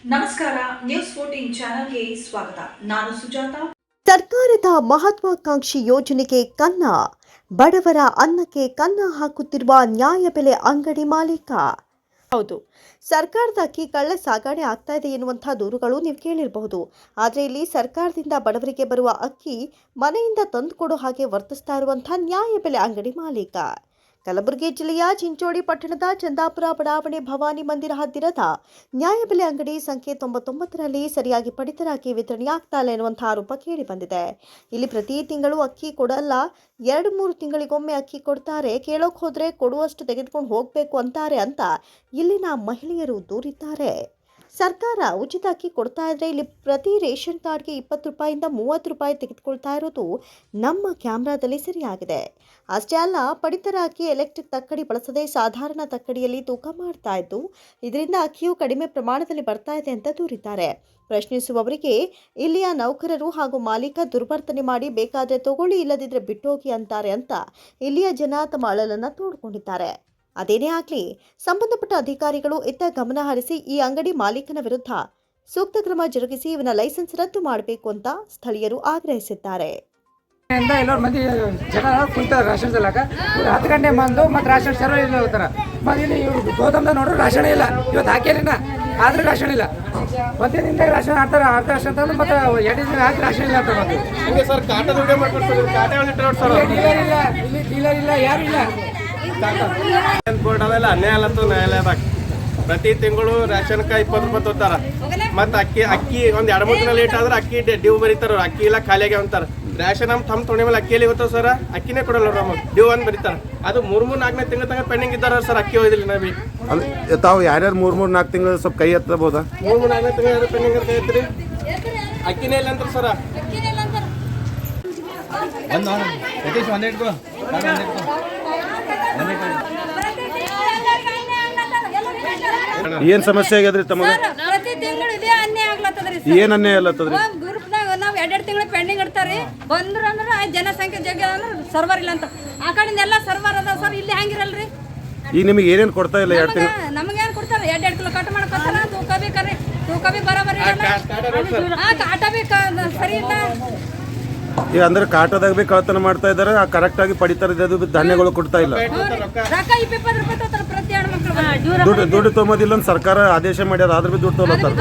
ನಮಸ್ಕಾರ, ನ್ಯೂಸ್ 14 ಚಾನೆಲ್ಗೆ ಸ್ವಾಗತ. ನಾನು ಸುಜಾತ. ಸರ್ಕಾರದ ಮಹತ್ವಾಕಾಂಕ್ಷಿ ಯೋಜನೆಗೆ ಕನ್ನ, ಬಡವರ ಅನ್ನಕ್ಕೆ ಕನ್ನ ಹಾಕುತ್ತಿರುವ ನ್ಯಾಯಬೆಲೆ ಅಂಗಡಿ ಮಾಲೀಕ. ಹೌದು, ಸರ್ಕಾರದ ಅಕ್ಕಿ ಕಳ್ಳ ಸಾಗಣೆ ಆಗ್ತಾ ಇದೆ ಎನ್ನುವಂತಹ ದೂರುಗಳು ನೀವು ಕೇಳಿರಬಹುದು. ಆದರೆ ಇಲ್ಲಿ ಸರ್ಕಾರದಿಂದ ಬಡವರಿಗೆ ಬರುವ ಅಕ್ಕಿ ಮನೆಯಿಂದ ತಂದುಕೊಡೋ ಹಾಗೆ ವರ್ತಿಸ್ತಾ ಇರುವಂತಹ ನ್ಯಾಯಬೆಲೆ ಅಂಗಡಿ ಮಾಲೀಕ. ಕಲಬುರಗಿ ಜಿಲ್ಲೆಯ ಚಿಂಚೋಳಿ ಪಟ್ಟಣದ ಚಂದಾಪುರ ಬಡಾವಣೆ ಭವಾನಿ ಮಂದಿರ ಹತ್ತಿರದ ನ್ಯಾಯಬೆಲೆ ಅಂಗಡಿ ಸಂಖ್ಯೆ 99ರಲ್ಲಿ ಸರಿಯಾಗಿ ಪಡಿತರಾಗಿ ವಿತರಣೆಯಾಗ್ತಾ ಇಲ್ಲ ಎನ್ನುವಂಥ ಆರೋಪ ಕೇಳಿ ಬಂದಿದೆ. ಇಲ್ಲಿ ಪ್ರತಿ ತಿಂಗಳು ಅಕ್ಕಿ ಕೊಡಲ್ಲ, 2-3 ತಿಂಗಳಿಗೊಮ್ಮೆ ಅಕ್ಕಿ ಕೊಡ್ತಾರೆ, ಕೇಳೋಕೆ ಹೋದ್ರೆ ಕೊಡುವಷ್ಟು ತೆಗೆದುಕೊಂಡು ಹೋಗಬೇಕು ಅಂತಾರೆ ಅಂತ ಇಲ್ಲಿನ ಮಹಿಳೆಯರು ದೂರಿದ್ದಾರೆ. ಸರ್ಕಾರ ಉಚಿತ ಅಕ್ಕಿ ಕೊಡ್ತಾ ಇದ್ರೆ ಇಲ್ಲಿ ಪ್ರತಿ ರೇಷನ್ ಕಾರ್ಡ್ಗೆ 20 ರೂಪಾಯಿಂದ 30 ರೂಪಾಯಿ ತೆಗೆದುಕೊಳ್ತಾ ಇರೋದು ನಮ್ಮ ಕ್ಯಾಮ್ರಾದಲ್ಲಿ ಸರಿಯಾಗಿದೆ. ಅಷ್ಟೇ ಅಲ್ಲ, ಪಡಿತರ ಅಕ್ಕಿ ಎಲೆಕ್ಟ್ರಿಕ್ ತಕ್ಕಡಿ ಬಳಸದೆ ಸಾಧಾರಣ ತಕ್ಕಡಿಯಲ್ಲಿ ತೂಕ ಮಾಡ್ತಾ ಇದ್ದು ಇದರಿಂದ ಅಕ್ಕಿಯು ಕಡಿಮೆ ಪ್ರಮಾಣದಲ್ಲಿ ಬರ್ತಾ ಇದೆ ಅಂತ ದೂರಿದ್ದಾರೆ. ಪ್ರಶ್ನಿಸುವವರಿಗೆ ಇಲ್ಲಿಯ ನೌಕರರು ಹಾಗೂ ಮಾಲೀಕ ದುರ್ವರ್ತನೆ ಮಾಡಿ ಬೇಕಾದರೆ ತಗೊಳ್ಳಿ, ಇಲ್ಲದಿದ್ದರೆ ಬಿಟ್ಟೋಗಿ ಅಂತಾರೆ ಅಂತ ಇಲ್ಲಿಯ ಜನ ತಮ್ಮ ಅಳಲನ್ನು ತೋಡ್ಕೊಂಡಿದ್ದಾರೆ. ಅದೇನೇ ಆಗಲಿ, ಸಂಬಂಧಪಟ್ಟ ಅಧಿಕಾರಿಗಳು ಇತ್ತ ಗಮನ ಹರಿಸಿ ಈ ಅಂಗಡಿ ಮಾಲೀಕನ ವಿರುದ್ಧ ಸೂಕ್ತ ಕ್ರಮ ಜರುಗಿಸಿ ಇವನ ಲೈಸೆನ್ಸ್ ರದ್ದು ಮಾಡಬೇಕು ಅಂತ ಸ್ಥಳೀಯರು ಆಗ್ರಹಿಸಿದ್ದಾರೆ. ಎಲ್ಲರೂ ಮಂದಿ ಜನ ಕುಂತಾರೆ ರಾಷನ್ ಸಲಕ 10 ಗಂಟೆ ಬಂದು ಮತ್ತೆ ರಾಷನ್ ಸರ್ವ ಇಲ್ಲ ಹೋಗ್ತಾರೆ. ಮತ್ತೆ ಇಲ್ಲಿ ಇವ್ರು ಗೋದಾಮ್ದಾಗ ನೋಡ್ರಿ ರಾಷನ್ ಇಲ್ಲ, ಇವತ್ತು ಹಾಕ್ಯಾರಿನ ಆದ್ರೂ ರಾಷನ್ ಇಲ್ಲ. ಮತ್ತೆ ನಿಂದಾಗ ರಾಷನ್ ಆಡ್ತಾರೆ, ಅರ್ಧ ರಾಷನ್ ತಂದು ಮತ್ತೆ 2 ದಿನ ಹಾಕಿ ರಾಷನ್ ಇಲ್ಲ ಅಂತ ಮತ್ತೆ ಹಿಂಗೆ ಸರ್ ಕಾಟದ ವಿಡಿಯೋ ಮಾಡ್ಕೊಡ್ತಾರೆ. ಕಾಟ ಸರ್ ಡೀಲರ್ ಇಲ್ಲ, ಇಲ್ಲಿ ಡೀಲರ್ ಇಲ್ಲ, ಯಾರು ಇಲ್ಲ. ಕೋರ್ಟ್ ಅವೆಲ್ಲ ಅನ್ಯಾಯ ಅಲ್ಲತ್ತು ನ್ಯಾಯಾಲಯದಾಗ ಪ್ರತಿ ತಿಂಗಳು ರೇಷನ್ಕ 20 ರೂಪಾಯಿ ತೊತ್ತಾರ. ಮತ್ತು ಅಕ್ಕಿ ಒಂದು 2-3 ದಿನ ಲೇಟ್ ಆದ್ರೆ ಅಕ್ಕಿ ಡ್ಯೂ ಬರೀತಾರ, ಅಕ್ಕಿ ಇಲ್ಲ ಖಾಲಿಯಾಗಿ ಅಂತಾರೆ. ರೇಷನ್ ನಮ್ಮ ತಮ್ಮ ತೊಗೊಂಡ ಮೇಲೆ ಅಕ್ಕಿಯಲ್ಲಿ ಹೋಗ್ತಾವ ಸರ್, ಅಕ್ಕಿನೇ ಕೊಡಲ್ಲ ನಮಗೆ ಡ್ಯೂ ಅಂತ ಬರೀತಾರೆ. ಅದು 3-4 ತಿಂಗಳ ತನಕ ಪೆಂಡಿಂಗ್ ಇದ್ದಾರೆ ಸರ್, ಅಕ್ಕಿ ಹೋಯ್ದಿಲ್ಲ ನಾವೀ. ತಾವು ಯಾರ್ಯಾರು 3-4 ತಿಂಗಳು ಸ್ವಲ್ಪ ಕೈ ಎತ್ತಬಹುದಾ? 3-4 ತಿಂಗಳ ಪೆಂಡಿಂಗ್ ಅಂತ ಐತ್ರಿ, ಅಕ್ಕಿನೇ ಇಲ್ಲ ಅಂತ ಸರ್. ಏನ್ ಸಮಸ್ಯೆ ಆಗ್ಯದ್ರಿ ತಮಗೆ? ಪ್ರತಿ ತಿಂಗಳು ಇದೇ ಅನ್ಯಾಯ ಆಗ್ಲತ್ತದ್ರಿ. ಏನ್ ಅನ್ಯಾಯ ಅಲ್ಲತ್ತದ್ರಿ? ಗ್ರೂಪ್ನಾಗ ನಾವು 2 ತಿಂಗಳು ಪೆಂಡಿಂಗ್ ಇಡ್ತಾರಿ. ಬಂದ್ರ ಅಂದ್ರೆ ಜನಸಂಖ್ಯೆ ಜಗ್ಗ ಅಂದ್ರೆ ಸರ್ವರ್ ಇಲ್ಲ ಅಂತ. ಆ ಕಡೆಯಿಂದ ಎಲ್ಲ ಸರ್ವರ್ ಅದಾವ ಸರ್, ಇಲ್ಲಿ ಹಂಗಿರಲ್ರಿ. ಈಗ ನಿಮಗೆ ಏನೇನು ಕೊಡ್ತಾ ಇಲ್ಲ? 2 ತಿಂಗಳು ನಮಗೇನು ಕೊಡ್ತಾರೆ? 2 ಕಿಲೋ ಕಟ್ ಮಾಡ್ಕೊತಾರ. ತೂಕ ಬಿ ಕರೆ, ತೂಕ ಬಿ ಬರೋಬರಿ ಇಲ್ಲ. ಕಾಟ ಬಿ ಸರಿ ಇಲ್ಲ. ಈಗ ಅಂದ್ರೆ ಕಾಟದಾಗ ಬಿ ಕಳ್ತನ ಮಾಡ್ತಾ ಇದಾರೆ, ಕರೆಕ್ಟ್ ಆಗಿ ಪಡಿತಾರೆ, ಧಾನ್ಯಗಳು ಕೊಡ್ತಾ ಇಲ್ಲ. ರೊಕ್ಕ 20 ರೂಪಾಯಿ ತಗೋತಾರ ಪ್ರತಿ ಹೆಣ್ಮಕ್ಳು. ದುಡ್ಡು ತೊಗೊಂಬೋದಿಲ್ಲ ಅಂತ ಸರ್ಕಾರ ಆದೇಶ ಮಾಡ್ಯಾರ, ಆದ್ರೆ ಬಿ ದುಡ್ಡು ತೊಗೊಳತ್ತಾರ.